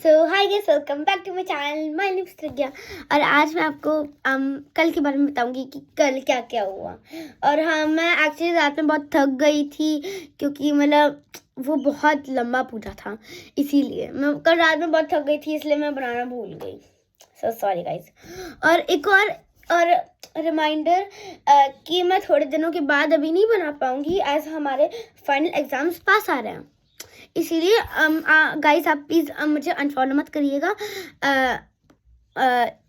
So hi guys, welcome back to my channel. My name is Pragya और आज मैं आपको कल के बारे में बताऊंगी कि कल क्या क्या हुआ। और हाँ, मैं एक्चुअली रात में बहुत थक गई थी क्योंकि मतलब वो बहुत लंबा पूजा था, इसीलिए मैं कल रात में बहुत थक गई थी, इसलिए मैं बनाना भूल गई। So sorry guys. और एक और रिमाइंडर कि मैं थोड़े दिनों के बाद अभी नहीं बना पाऊंगी एज हमारे फाइनल एग्जाम्स पास आ रहे हैं, इसीलिए गाइस आप प्लीज़ मुझे अनफॉलो मत करिएगा।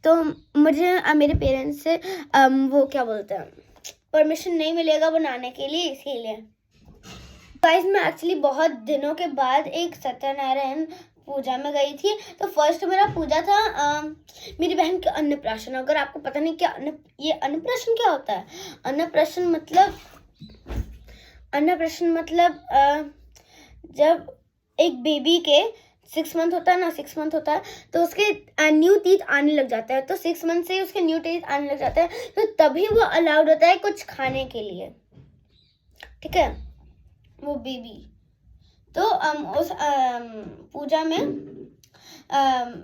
तो मुझे मेरे पेरेंट्स से वो क्या बोलते हैं, परमिशन नहीं मिलेगा बनाने के लिए, इसीलिए गाइस मैं एक्चुअली बहुत दिनों के बाद एक सत्यनारायण पूजा में गई थी। तो फर्स्ट मेरा पूजा था मेरी बहन के अन्नप्राशन। अगर आपको पता नहीं क्या ये अन्नप्राशन क्या होता है, अन्नप्राशन मतलब जब एक बेबी के 6 मंथ होता है ना, 6 मंथ होता है तो उसके न्यू टीथ आने लग जाता है। तो 6 मंथ से उसके न्यू टीथ आने लग जाते हैं, तो तभी वो अलाउड होता है कुछ खाने के लिए, ठीक है, वो बेबी। तो उस पूजा में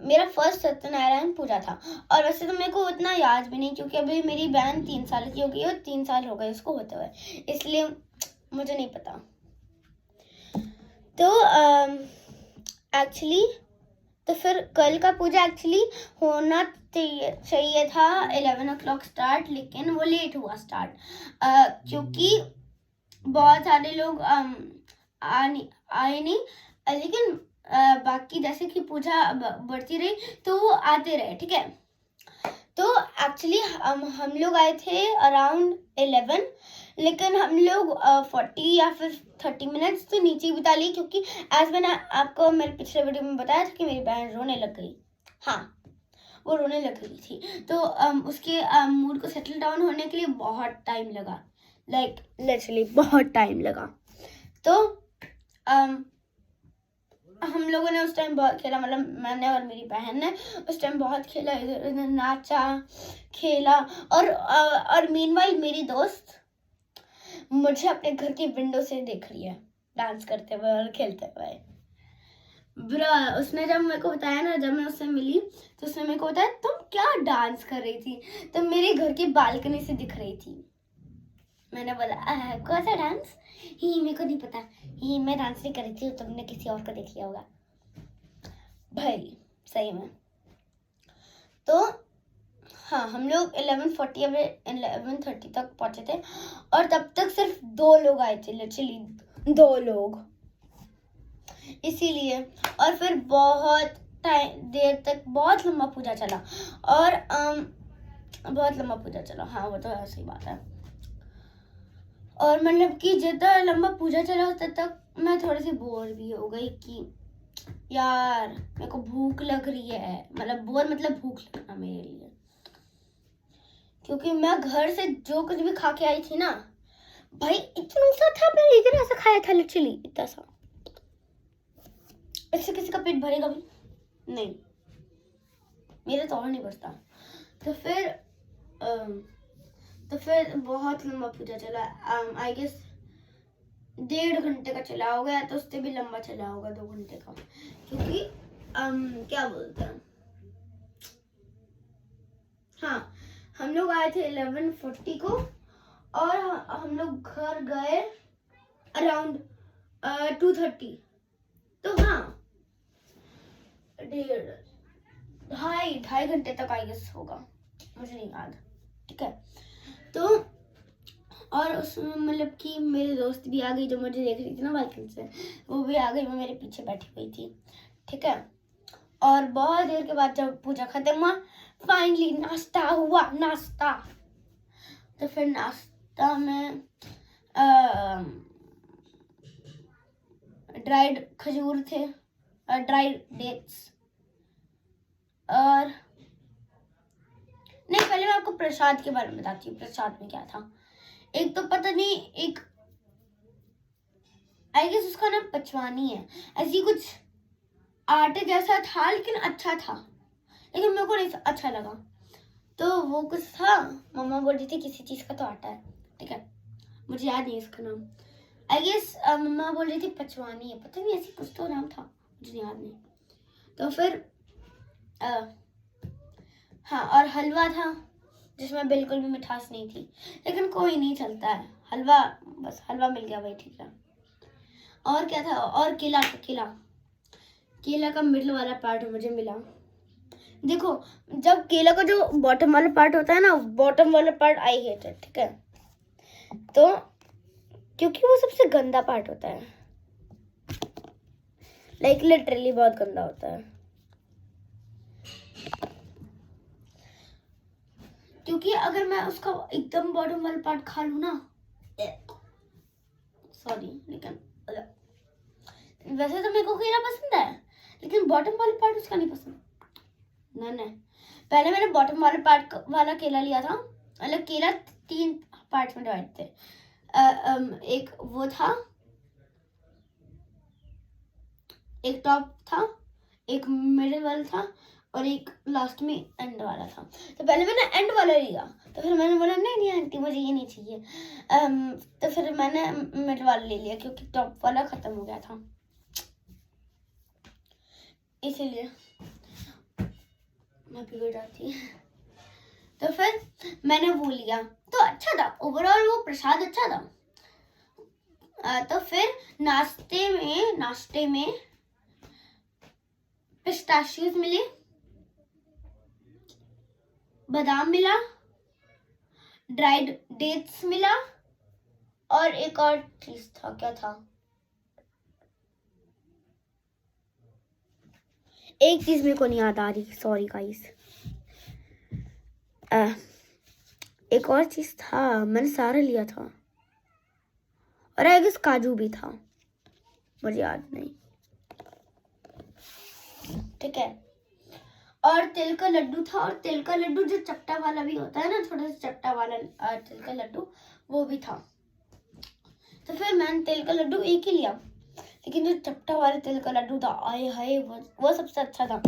मेरा फर्स्ट सत्यनारायण पूजा था। और वैसे तो मेरे को उतना याद भी नहीं क्योंकि अभी मेरी बहन 3 साल की हो गई और 3 साल हो गए उसको होते हुए, इसलिए मुझे नहीं पता। तो एक्चुअली तो फिर कल का पूजा एक्चुअली होना चाहिए था 11 o'clock स्टार्ट, लेकिन वो लेट हुआ स्टार्ट क्योंकि बहुत सारे लोग आए नहीं। लेकिन बाकी जैसे कि पूजा बढ़ती रही तो वो आते रहे, ठीक है। तो एक्चुअली हम लोग आए थे अराउंड 11, लेकिन हम लोग 40 या फिर 30 मिनट्स तो नीचे बिता ली क्योंकि एज मैंने आपको मेरे पिछले वीडियो में बताया था कि मेरी बहन रोने लग गई। हाँ, वो रोने लग गई थी। तो उसके मूड को सेटल डाउन होने के लिए बहुत टाइम लगा, लाइक लिटरली बहुत टाइम लगा। तो हम लोगों ने उस टाइम बहुत खेला, मतलब मैंने और मेरी बहन ने उस टाइम बहुत खेला, इधर उधर नाचा खेला। और मीनवाइल मेरी दोस्त मुझे अपने घर की विंडो से देख रही है डांस करते हुए और खेलते हुए। ब्रो, उसने जब मेरे को बताया ना, जब मैं उससे मिली तो उसने मेरे को बताया तुम क्या डांस कर रही थी, तो मेरे घर की बालकनी से दिख रही थी। मैंने बोला कौन सा डांस? ही मेरे को नहीं पता, ही मैं डांस नहीं कर रही थी, तुमने किसी और को देख लिया होगा भाई, सही में। तो हाँ, हम लोग 11:40 या 11:30 तक पहुंचे थे और तब तक सिर्फ 2 लोग आए थे, लिटरली 2 लोग, इसीलिए। और फिर बहुत देर तक बहुत लंबा पूजा चला और बहुत लंबा पूजा चला, हाँ वो तो ऐसी बात है। और मतलब कि जितना लंबा पूजा चला तब तक मैं थोड़ी सी बोर भी हो गई कि यार मेरे को भूख लग रही है, मतलब बोर मतलब भूख लगना मेरे लिए, क्योंकि मैं घर से जो कुछ भी खा के आई थी ना भाई, इतना सा था, मैंने इतना सा खाया था, लिटरली इतना सा। इससे किसी का पेट भरेगा भी नहीं, मेरा तो और नहीं बचता। तो फिर बहुत लंबा पूजा चला, आई गेस 1.5 घंटे का चला होगा या तो उससे भी लंबा चला होगा, 2 घंटे का, क्योंकि क्या बोलते हैं, हाँ हम लोग आए थे 11:40 को और हम लोग घर गए अराउंड 2:30। तो हाँ, 2.5 घंटे तक आई गेस होगा, मुझे नहीं याद, ठीक है। तो और उसमें मतलब कि मेरी दोस्त भी आ गई जो मुझे देख रही थी ना बालकनी से, वो भी आ गई, वो मेरे पीछे बैठी हुई थी, ठीक है। और बहुत देर के बाद जब पूजा खत्म हुआ, फाइनली नाश्ता हुआ, नाश्ता। तो फिर नाश्ता में ड्राइड खजूर थे, ड्राइड डेट्स, और नहीं, पहले मैं आपको प्रसाद के बारे में बताती हूँ। प्रसाद में क्या था, एक तो पता नहीं, एक आई गेस उसका नाम पचवानी है, ऐसी कुछ आटे जैसा था लेकिन अच्छा था, लेकिन मेरे को नहीं अच्छा लगा। तो वो कुछ था, मम्मा बोल रही थी किसी चीज का तो आटा है, ठीक है, मुझे याद नहीं इसका नाम, आई गेस मम्मा बोल रही थी पचवानी है, पता नहीं ऐसी कुछ तो नाम था, मुझे याद नहीं। तो फिर हाँ, और हलवा था जिसमें बिल्कुल भी मिठास नहीं थी, लेकिन कोई नहीं, चलता है हलवा, बस हलवा मिल गया, वही ठीक है। और क्या था, और केला था, केला का मिडल वाला पार्ट मुझे मिला। देखो, जब केला का जो बॉटम वाला पार्ट होता है ना, बॉटम वाला पार्ट आई हेट इट, ठीक है, तो क्योंकि वो सबसे गंदा पार्ट होता है, लाइक लिटरली बहुत गंदा होता है, क्योंकि अगर मैं उसका एकदम बॉटम वाला पार्ट खा लूँ ना, सॉरी, लेकिन वैसे तो मेरे को केला पसंद है, लेकिन बॉटम वाला पार्ट उसका नहीं पसंद। नहीं, पहले मैंने बॉटम वाले पार्ट वाला केला लिया था, मतलब केला 3 पार्ट्स में डिवाइड थे। एक वो था, एक टॉप था, एक मिडिल वाला था, और एक लास्ट में एंड वाला था। तो पहले मैंने एंड वाला लिया, तो फिर मैंने बोला नहीं आंटी, मुझे ये नहीं चाहिए। तो फिर मैंने मिडिल वाला ले लिया, क्योंकि टॉप वाला खत्म हो गया था, इसीलिए मैं बिगड़ जाती। तो फिर मैंने वो लिया, तो अच्छा था ओवरऑल, वो प्रसाद अच्छा था। तो फिर नाश्ते में पिस्ताशियोज मिले, बादाम मिला, ड्राइड डेट्स मिला, और एक और चीज था, क्या था, एक चीज मेरे को नहीं याद आ रही, सॉरी गाइस। एक और चीज था, मैंने सारा लिया था, और आई गेस काजू भी था, मुझे याद नहीं, ठीक है। और तिल का लड्डू था, और तिल का लड्डू जो चपटा वाला भी होता है ना, छोटा सा चपटा वाला तिल का लड्डू, वो भी था। तो फिर मैंने तिल का लड्डू एक ही लिया, लेकिन जो चपटा वाला तिल का लड्डू था, आए हाय, वो सबसे अच्छा था।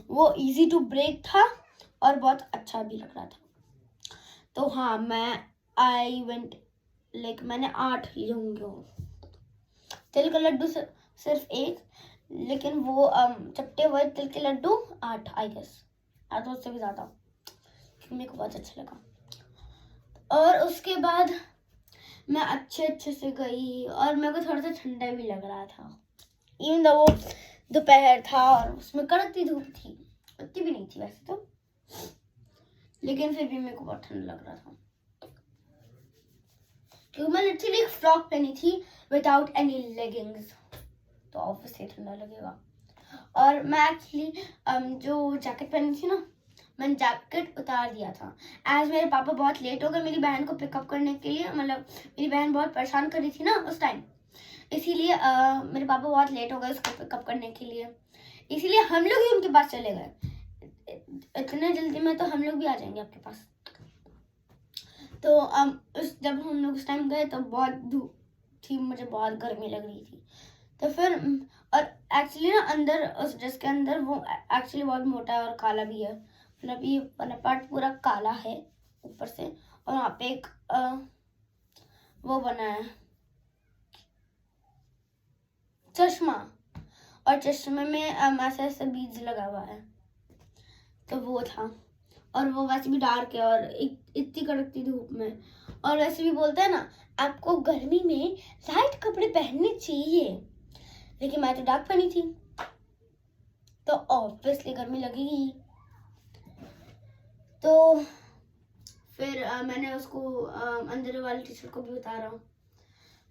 वो इजी टू ब्रेक था और बहुत अच्छा भी लग रहा था। तो हाँ, मैंने 8 लिए होंगे। तिल का लड्डू सिर्फ 1, लेकिन वो चपटे हुए तिल के लड्डू 8, आई गेस, या तो उससे भी ज्यादा, मेरे को बहुत अच्छा लगा। और उसके बाद मैं अच्छे से गई, और मेरे को थोड़ा सा ठंडा भी लग रहा था, इवन दो वो दोपहर था और उसमें कड़कती धूप थी, इतनी भी नहीं थी वैसे तो, लेकिन फिर भी मेरे को बहुत ठंडा लग रहा था, क्योंकि मैं लिटरली एक फ्रॉक पहनी थी विदाउट एनी लेगिंग्स, तो ऑब्वियसली ठंडा लगेगा। और मैं एक्चुअली जो जैकेट पहनी थी ना, मैंने जैकेट उतार दिया था, एज मेरे पापा बहुत लेट हो गए मेरी बहन को पिकअप करने के लिए, मतलब मेरी बहन बहुत परेशान कर रही थी ना उस टाइम, इसीलिए मेरे पापा बहुत लेट हो गए उसको पिकअप करने के लिए, इसीलिए हम लोग ही उनके पास चले गए। इतने जल्दी में तो हम लोग भी आ जाएंगे आपके पास। तो जब हम लोग उस टाइम गए तो बहुत धूप थी, मुझे बहुत गर्मी लग रही थी। तो फिर और एक्चुअली ना अंदर उस ड्रेस के अंदर वो एक्चुअली बहुत मोटा है और काला भी है, मतलब ये वाला पार्ट पूरा काला है ऊपर से, और वहाँ पे एक वो बना है चश्मा, और चश्मे में ऐसा ऐसा बीज लगा हुआ है, तो वो था। और वो वैसे भी डार्क है, और इतनी कड़कती धूप में, और वैसे भी बोलते हैं ना आपको गर्मी में लाइट कपड़े पहनने चाहिए, लेकिन मैं तो डार्क पहनी थी, तो ऑब्वियसली गर्मी लगेगी। तो फिर मैंने उसको अंदर वाली टी शर्ट को भी उतारा,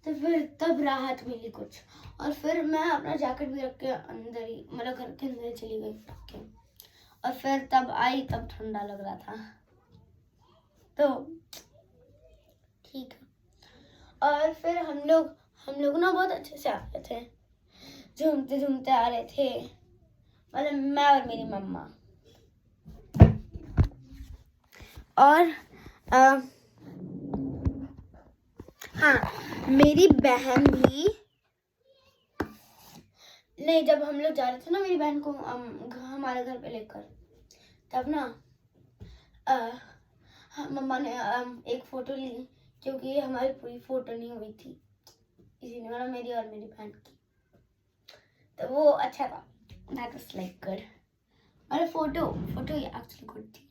तो फिर तब राहत मिली कुछ, और फिर मैं अपना जैकेट भी रख के अंदर ही, मतलब घर के अंदर चली गई रख के, और फिर तब आई, तब ठंडा लग रहा था, तो ठीक है। और फिर हम लोग ना बहुत अच्छे से आ रहे थे, झूमते झूमते आ रहे थे, मतलब मैं और मेरी मम्मा, और हाँ, मेरी बहन भी, नहीं, जब हम लोग जा रहे थे ना मेरी बहन को हमारे घर पे लेकर, तब ना मम्मा ने एक फोटो ली, क्योंकि हमारी पूरी फोटो नहीं हुई थी, इसीलिए, मतलब मेरी और मेरी बहन की, तो वो अच्छा था। That was like good. और फोटो ये एक्चुअली गुड थी।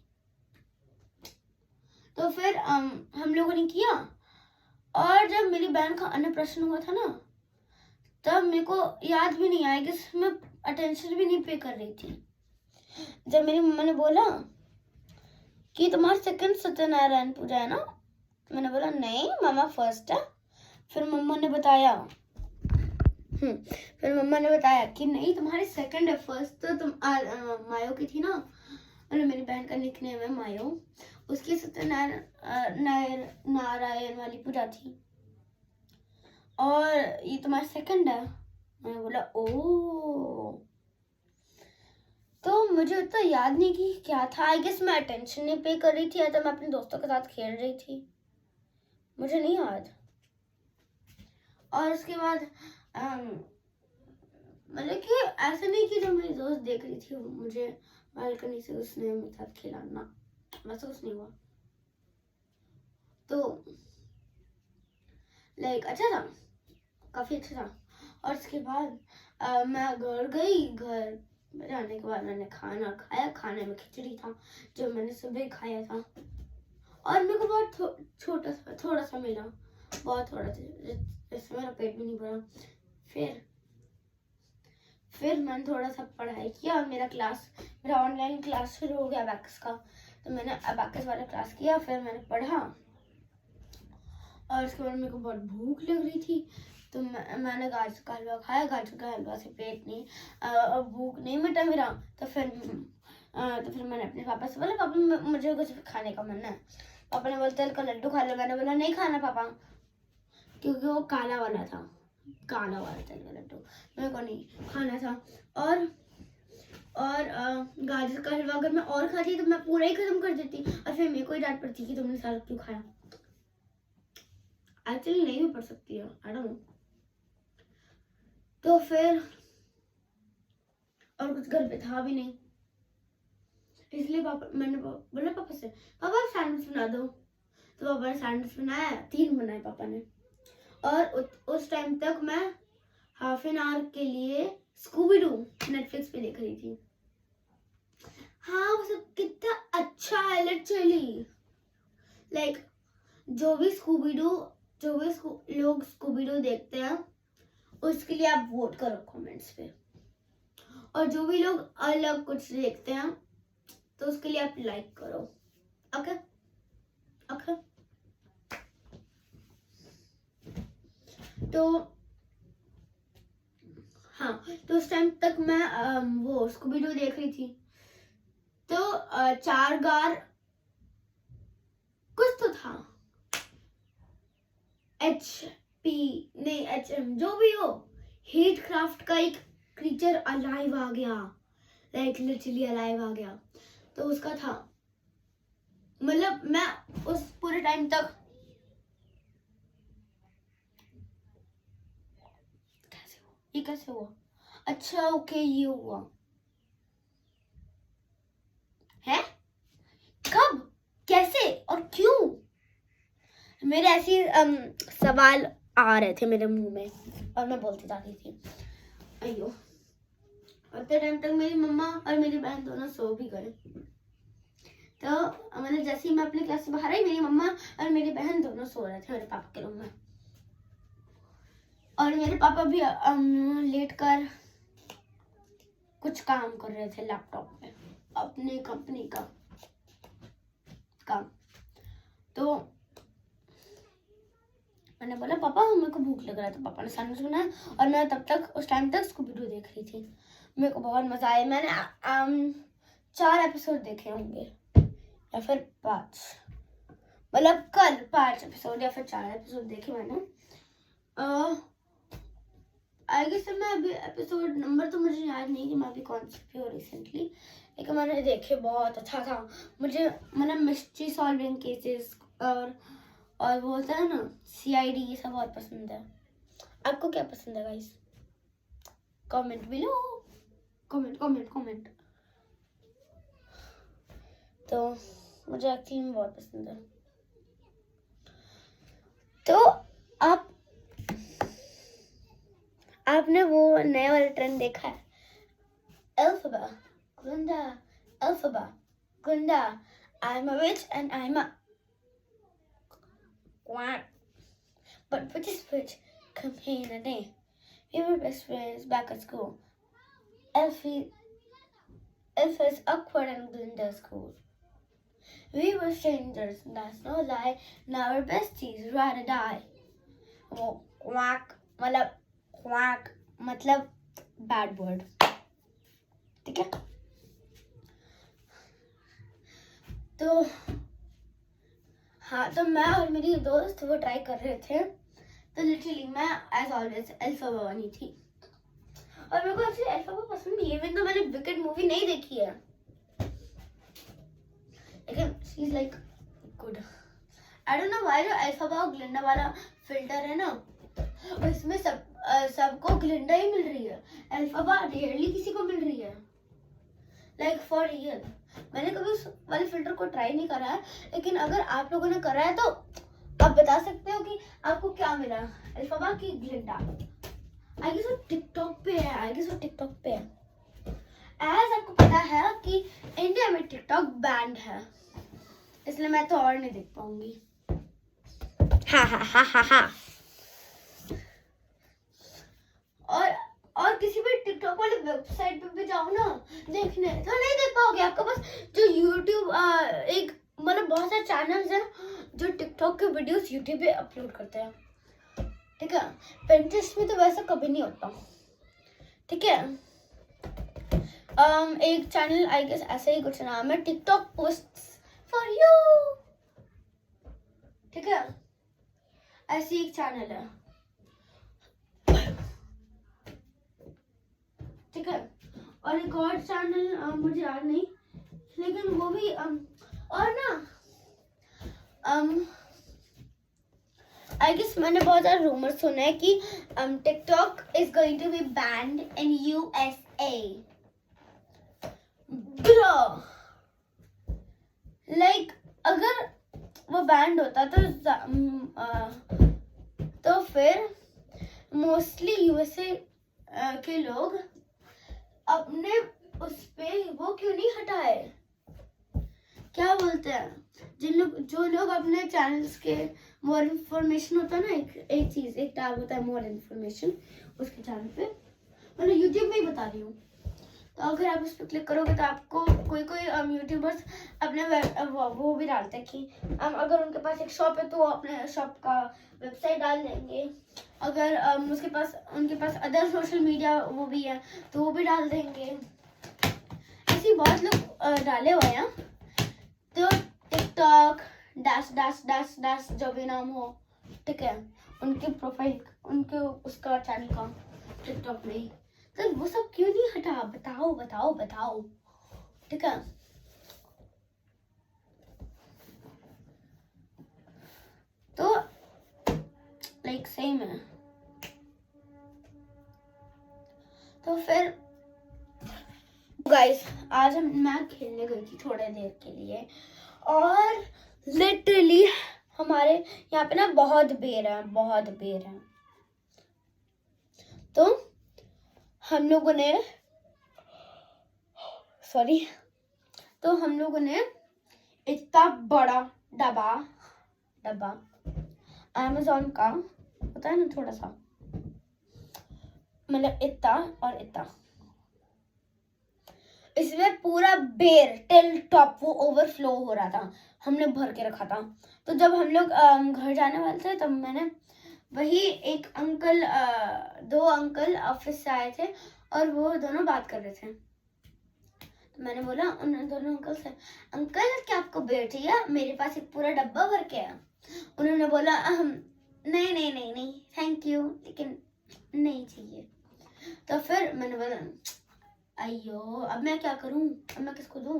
तो फिर हम लोगों ने किया, और जब मेरी बहन का अन्नप्राशन हुआ था ना, तब मेरे को याद भी नहीं आया कि मैं अटेंशन भी नहीं पे कर रही थी। जब मेरी मम्मा ने बोला कि तुम्हारा सेकंड सत्यनारायण पूजा है ना, मैंने बोला नहीं मामा फर्स्ट है। फिर मम्मा ने बताया कि नहीं तुम्हारी सेकंड है, फर्स्ट तो तुम मायो की थी ना, और मेरी बहन का निकनेम है मायो, उसकी सत्यनारायण वाली पूजा थी, और ये तुम्हारा सेकंड है। मैंने बोला ओ, तो मुझे उतना याद नहीं कि क्या था। आई गेस मैं अटेंशन नहीं पे कर रही थी, या तो मैं अपने दोस्तों के साथ खेल रही थी, मुझे नहीं याद। और उसके बाद मतलब कि ऐसा नहीं कि जब मेरी दोस्त देख रही थी मुझे बालकनी से, उसने मेरे साथ खेला ना, वैसा कुछ नहीं हुआ। तो लाइक अच्छा था, काफी अच्छा था। और उसके बाद मैं घर गई। घर जाने के बाद मैंने खाना खाया। खाने में खिचड़ी था जो मैंने सुबह खाया था, और मेरे को बहुत थोड़ा सा मिला, बहुत थोड़ा सा, जिससे मेरा पेट भी नहीं भरा। फिर मैंने थोड़ा सा पढ़ाई किया, और मेरा ऑनलाइन क्लास शुरू हो गया अबैकस का, तो मैंने अबैकस वाला क्लास किया। फिर मैंने पढ़ा, और उसके बाद मेरे को बहुत भूख लग रही थी, तो मैंने गाजर का हलवा खाया। गाजर का हलवा से पेट नहीं, भूख नहीं मिटा मेरा। तो फिर मैंने अपने पापा से बोला, पापा मुझे कुछ खाने का मन है। पापा ने बोला तिल का लड्डू खा लो। मैंने बोला नहीं खाना पापा, क्योंकि वो काला वाला था, काला वाला तिल का लड्डू मेरे को नहीं खाना था। और गाजर का हलवा अगर मैं और खाती तो मैं पूरा ही खत्म कर देती, और फिर मेरे को ही डांट पड़ती कि तुमने सारा क्यों खाया। एक्चुअली नहीं भी पड़ सकती है, आई डोंट नो। तो फिर और कुछ घर पे था भी नहीं, इसलिए मैंने बोला पापा से, पापा सैंडविच बना दो। तो पापा ने सैंडविच बनाया, 3 बनाए पापा ने। और उस टाइम तक मैं हाफ एन आवर के लिए स्कूबी डू नेटफ्लिक्स पे देख रही थी। हाँ वो सब कितना अच्छा है लिटरली। लाइक जो भी लोग स्कूबी डू देखते हैं उसके लिए आप वोट करो कमेंट्स पे, और जो भी लोग अलग कुछ देखते हैं तो उसके लिए आप लाइक करो। Okay okay. तो हाँ, तो उस टाइम तक मैं वो स्कूबी डू देख रही थी। तो 4 गार कुछ तो था, HM जो भी हो, हीट क्राफ्ट का एक क्रीचर अलाइव आ गया, लाइक लिटरली अलाइव आ गया। तो उसका था, मतलब मैं उस पूरे टाइम तक कैसे हुआ? अच्छा ओके, ये हुआ है, कब, कैसे और क्यों? मेरे ऐसे सवाल आ रहे थे मेरे मुंह में, और मैं बोलती जा रही थी। अयो, उतने टाइम तक मेरी मम्मा और मेरी बहन दोनों सो भी गए। तो मतलब जैसे ही मैं अपने क्लास से बाहर आई, मेरी मम्मा और मेरी बहन दोनों सो रहे थे मेरे पापा के रूम में, और मेरे पापा भी लेट कर कुछ काम कर रहे थे लैपटॉप पे, अपनी कंपनी का काम। तो मैंने बोला पापा मेरे को भूख लग रहा है, तो पापा ने सैंडविच बनाया, और मैं तब तक उस टाइम तक स्कूबी डू देख रही थी। मेरे को बहुत मजा आया। मैंने 4 एपिसोड देखे होंगे, या फिर 5, मतलब कल 5 एपिसोड या फिर 4 एपिसोड देखे मैंने। आई गेस मैं अभी एपिसोड नंबर तो मुझे याद नहीं कि मैं अभी कौन सी भी हो रिसेंटली, लेकिन मैंने देखे, बहुत अच्छा था। मुझे मतलब मिस्ट्री सॉल्विंग केसेस और वो होता है ना CID, ये सब बहुत पसंद है। आपको क्या पसंद है गाइस? Comment below, comment. तो मुझे एक्चुअली में बहुत पसंद है। तो आपने वो नया वाला ट्रेंड देखा है, Elphaba, Glinda, Elphaba, Glinda. I'm a witch and I'm a quack. But which is which? Come here in a day. We were best friends back at school. Elf is awkward and Glinda's cool. We were strangers, that's no lie. Now we're besties, ride or die. वो quack मतलब bad word. ठीक है? तो हाँ, तो मैं और मेरी दोस्त वो ट्राई कर रहे थे. तो लिटरली मैं एज ऑलवेज अल्फाबा बनी थी. और मेरे को एक्चुअली अल्फाबा पसंद भी है, इवन तो मैंने विकेट मूवी नहीं देखी है, लेकिन she is like good. I don't know why जो अल्फाबा और ग्लिंडा वाला फिल्टर है ना, इसमें सबको ग्लिंडा ही मिल रही है. अल्फाबा रेयरली किसी को मिल रही है, लाइक फॉर रियल. मैंने कभी उस वाले फिल्टर को ट्राई नहीं करा है, लेकिन अगर आप लोगों ने करा है तो आप बता सकते हो कि आपको क्या मिला, अल्फाबा की ग्लिंडा. आई गेस वो टिकटॉक पे है, एज आपको पता है कि इंडिया में टिकटॉक बैंड है, इसलिए मैं तो और नहीं देख पाऊंगी. हा. और किसी भी टिकटॉक वाली वेबसाइट पे भी जाओ ना देखने, तो नहीं देख पाओगे. आपके पास जो यूट्यूब एक मतलब बहुत सारे चैनल्स हैं जो टिकटॉक के वीडियोस यूट्यूब पे अपलोड करते हैं. ठीक है, पिंटरेस्ट में तो वैसा कभी नहीं होता. ठीक है, एक चैनल आई गेस ऐसे ही कुछ नाम है, टिकटॉक पोस्ट्स फॉर यू. ठीक है, ऐसी एक चैनल है. ठीक है, और एक और चैनल मुझे याद नहीं, लेकिन वो भी और ना आई गेस मैंने बहुत ज़्यादा रूमर सुना है कि TikTok is going to be banned in USA. Bro, like अगर वो बैंड होता तो फिर मोस्टली USA के लोग अपने उस पे वो क्यों नहीं हटाए, क्या बोलते हैं, जो लोग अपने चैनल्स के मोर इन्फॉर्मेशन होता है ना, एक टैब होता है मोर इन्फॉर्मेशन उसके चैनल पे, मतलब यूट्यूब में ही बता रही हूँ. तो अगर आप उस पर क्लिक करोगे तो आपको कोई यूट्यूबर्स अपने वो भी डालते हैं कि अगर उनके पास एक शॉप है तो वो अपने शॉप का वेबसाइट डाल देंगे. अगर उनके पास अदर सोशल मीडिया वो भी है तो वो भी डाल देंगे. ऐसे बहुत लोग डाले हुए हैं. तो टिकटॉक डैश जो भी नाम हो, ठीक है, उनके प्रोफाइल उनके उसका चैनल का टिकटॉक में ही, तो वो सब क्यों नहीं हटा, बताओ. ठीक है, तो लाइक सेम है. तो फिर गाइस आज मैं खेलने गई थी थोड़ी देर के लिए, और लिटरली हमारे यहाँ पे ना बहुत बेर है. तो हम लोगों ने इतना बड़ा डब्बा अमेज़न का होता है ना, थोड़ा सा मतलब इतना और इतना, इसमें पूरा बेर टिल टॉप वो ओवरफ्लो हो रहा था, हमने भर के रखा था. तो जब हम लोग घर जाने वाले थे तब मैंने वही एक अंकल, दो अंकल ऑफिस से आए थे और वो दोनों बात कर रहे थे. तो मैंने बोला उन दोनों अंकल से, अंकल क्या आपको बेर चाहिए, मेरे पास एक पूरा डब्बा भर के है. उन्होंने बोला नहीं थैंक यू, लेकिन नहीं चाहिए. तो फिर मैंने बोला अयो अब मैं क्या करूं, अब मैं किसको दूं.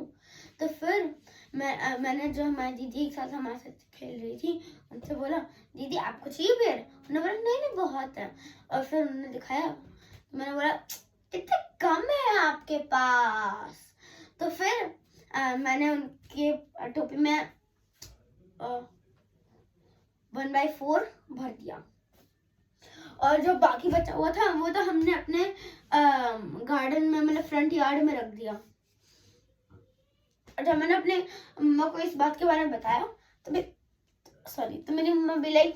तो फिर मैंने जो हमारी दीदी एक साथ हमारे साथ खेल रही थी उनसे बोला, दीदी आपको चाहिए बेर. उन्होंने बोला नहीं बहुत है. और फिर उन्होंने दिखाया, तो मैंने बोला कितने कम है आपके पास. तो फिर मैंने उनके टोपी में 1/4 भर दिया. और जो बाकी बचा हुआ था वो तो हमने अपने गार्डन में मतलब फ्रंट यार्ड में रख दिया। और जब मैंने अपने मम्मा को इस बात के बारे में बताया तो मेरी मम्मा भी लाइक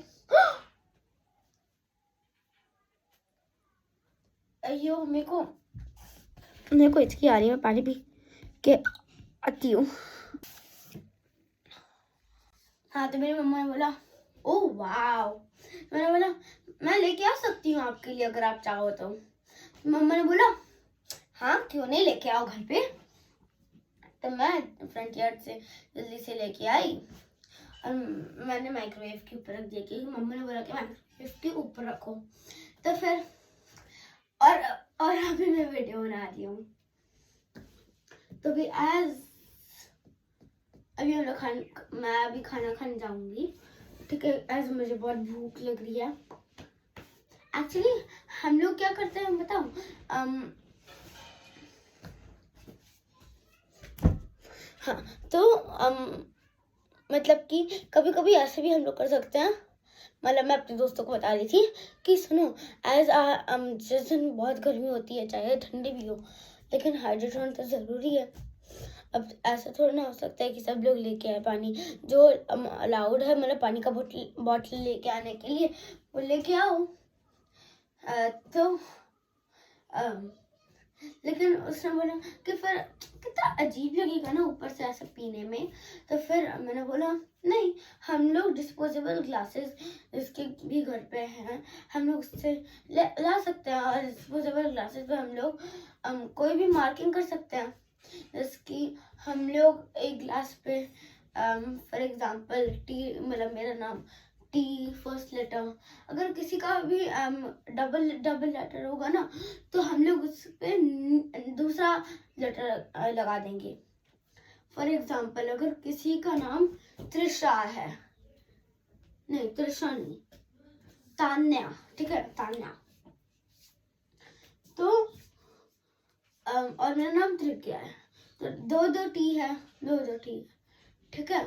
अयो मेरे को हिचकी आ रही है, मैं पानी पी के आती हूँ। हाँ तो मेरी मम्मा ने बोला ओह वाओ, मैंने बोला मैं लेके आ सकती हूँ आपके लिए अगर आप चाहो तो। मम्मा ने बोला हाँ क्यों नहीं, लेके आओ घर पे। तो मैं फ्रंट यार्ड से जल्दी से लेके आई और मैंने माइक्रोवेव के ऊपर रख दिया क्योंकि मम्मा ने बोला कि माइक्रोवेव के ऊपर रखो। तो फिर और अभी मैं वीडियो बना रही हूँ। तो भी अभी मैं अभी खाना खाने जाऊंगी, ठीक है। एज मुझे बहुत भूख लग रही है। एक्चुअली हम लोग क्या करते हैं बताऊं, हाँ तो मतलब कि कभी कभी ऐसे भी हम लोग कर सकते हैं। मतलब मैं अपने दोस्तों को बता रही थी कि सुनो, एज जिस दिन बहुत गर्मी होती है चाहे ठंडी भी हो, लेकिन हाइड्रेट होना तो ज़रूरी है। अब ऐसा थोड़ा ना हो सकता है कि सब लोग लेके आए पानी, जो अलाउड है मतलब पानी का बॉटल लेके आने के लिए वो लेके आओ। तो लेकिन उसने बोला कि फिर कितना अजीब लगेगा ना ऊपर से ऐसा पीने में। तो फिर मैंने बोला नहीं, हम लोग डिस्पोजेबल ग्लासेस जिसके भी घर पे हैं हम लोग उससे ला सकते हैं। और डिस्पोजेबल ग्लासेस पे हम लोग कोई भी मार्किंग कर सकते हैं, जैसे कि हम लोग एक ग्लास पे फॉर एग्जांपल टी, मतलब मेरा नाम टी फर्स्ट लेटर, अगर किसी का भी डबल लेटर होगा ना तो हम लोग उस पे दूसरा लेटर लगा देंगे। फॉर एग्जांपल अगर किसी का नाम त्रिशा है, नहीं त्रिशा नहीं, तान्या, ठीक है तान्या, तो और मेरा नाम त्रिज्ञा है, तो दो टी है, दो टी, ठीक है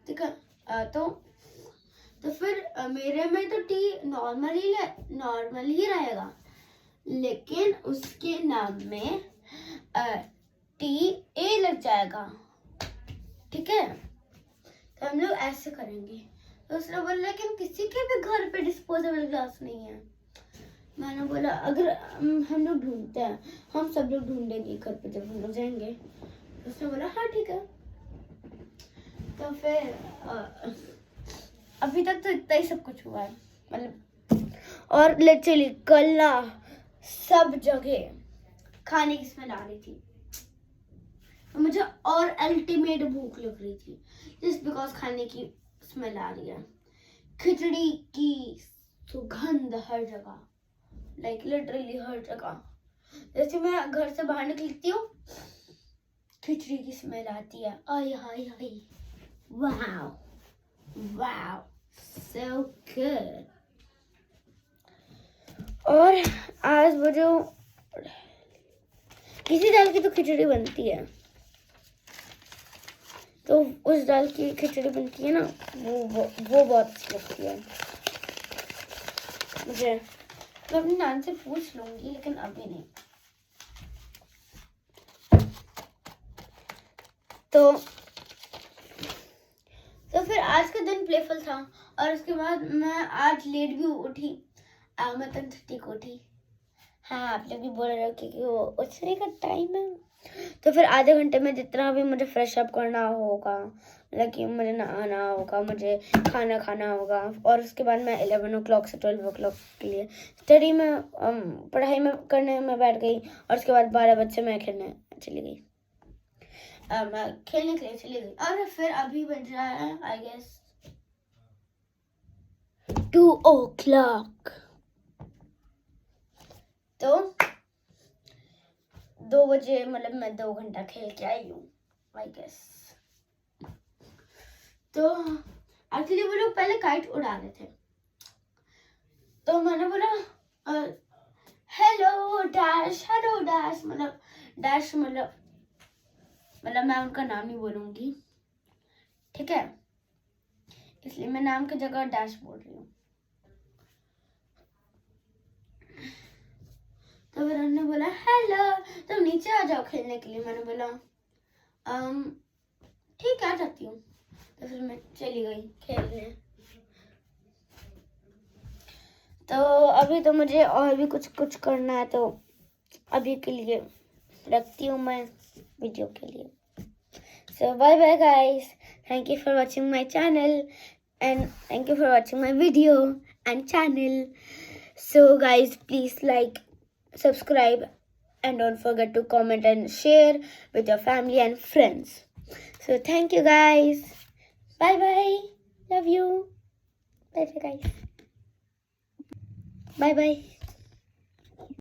ठीक है। तो फिर मेरे में तो टी नॉर्मल ही रहेगा, लेकिन उसके नाम में टी ए लग जाएगा, ठीक है। तो हम लोग ऐसे करेंगे। तो उसने बोला लेकिन किसी के भी घर पे डिस्पोजेबल ग्लास नहीं है। मैंने बोला अगर हम लोग ढूंढते हैं, हम सब लोग ढूंढेंगे घर पे जब हम लोग जाएंगे। तो उसने बोला हाँ ठीक है। तो फिर अभी तक तो इतना ही सब कुछ हुआ है मतलब। और लिटरली कल ना सब जगह खाने की स्मेल आ रही थी, मुझे और अल्टीमेट भूख लग रही थी जस्ट बिकॉज खाने की स्मेल आ रही है। खिचड़ी की सुगंध हर जगह, लाइक लिटरली हर जगह। जैसे मैं घर से बाहर निकलती हूँ खिचड़ी की स्मेल आती है। आय हाय हाय, वाओ वाओ सो गुड। और आज वो जो किसी दाल की तो खिचड़ी बनती है, तो उस दाल की खिचड़ी बनती है ना वो बहुत अच्छी लगती है मुझे। मैं अपनी नान से पूछ लूंगी लेकिन अभी नहीं। तो फिर आज का दिन प्लेफुल था और उसके बाद मैं आज लेट भी उठी, मैं 10:30 को उठी। हाँ आप लोग भी बोल रहे हो क्योंकि वो उठने का टाइम है। तो फिर आधे घंटे में जितना भी मुझे फ्रेश अप करना होगा, मतलब कि मुझे नहाना होगा, मुझे खाना खाना होगा, और उसके बाद मैं 11 o'clock से 12 o'clock के लिए स्टडी में पढ़ाई में करने में बैठ गई। और उसके बाद 12 बजे से मैं खेलने चली गई, मैं खेलने के लिए चली गई। और फिर अभी बज रहा है आई गेस 2 o'clock। तो 2 बजे मतलब मैं 2 घंटा खेल के आई हूँ आई गेस। तो एक्चुअली वो लोग पहले काइट उड़ा रहे थे, तो मैंने बोला हेलो डैश, हेलो डैश, मतलब डैश मतलब मैं उनका नाम नहीं बोलूंगी, ठीक है, इसलिए मैं नाम की जगह डैश बोल रही हूँ। तो फिर उन्होंने बोला हेलो तुम नीचे आ जाओ खेलने के लिए। मैंने बोला ठीक है आ जाती हूँ। तो फिर मैं चली गई खेलने। तो अभी तो मुझे और भी कुछ करना है, तो अभी के लिए रखती हूँ मैं वीडियो के लिए। So bye bye guys. Thank you for watching my channel and thank you for watching my video and channel. So guys, please like, subscribe and don't forget to comment and share with your family and friends. So thank you guys. Bye bye. Love you. Bye bye guys. Bye bye.